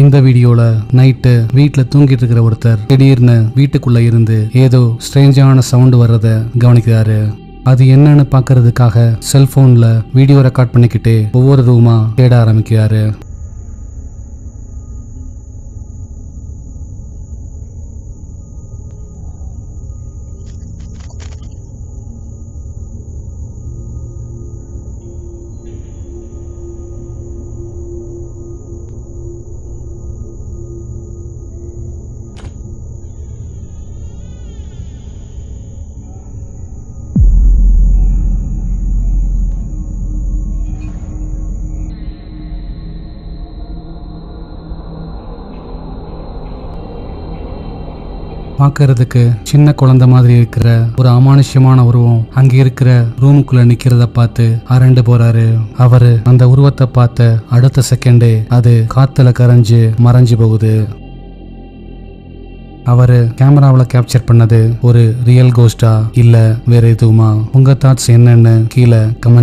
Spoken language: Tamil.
இந்த வீடியோல நைட்டு வீட்டுல தூங்கிட்டு இருக்கிற ஒருத்தர் திடீர்னு வீட்டுக்குள்ள இருந்து ஏதோ ஸ்ட்ரேஞ்சான சவுண்ட் வர்றத கவனிக்கிறாரு. அது என்னன்னு பாக்குறதுக்காக செல்போன்ல வீடியோ ரெக்கார்ட் பண்ணிக்கிட்டு ஒவ்வொரு ரூமா தேட ஆரம்பிக்கிறாரு. பார்க்கறதுக்கு சின்ன குழந்தை மாதிரி இருக்கிற ஒரு அமானுஷ்யமான உருவம் அங்க இருக்கிற ரூமுக்குள்ள நிக்கிறத பார்த்து அரண்டு போறாரு. அவரு அந்த உருவத்தை பார்த்த அடுத்த செகண்டே அது காத்துல கரைஞ்சு மறைஞ்சு போகுது. அவரு கேமராவில் கேப்சர் பண்ணது ஒரு ரியல் கோஸ்டா இல்ல வேற எதுவுமா? உங்க தாட்ஸ் என்னன்னு கீழே கமெண்ட்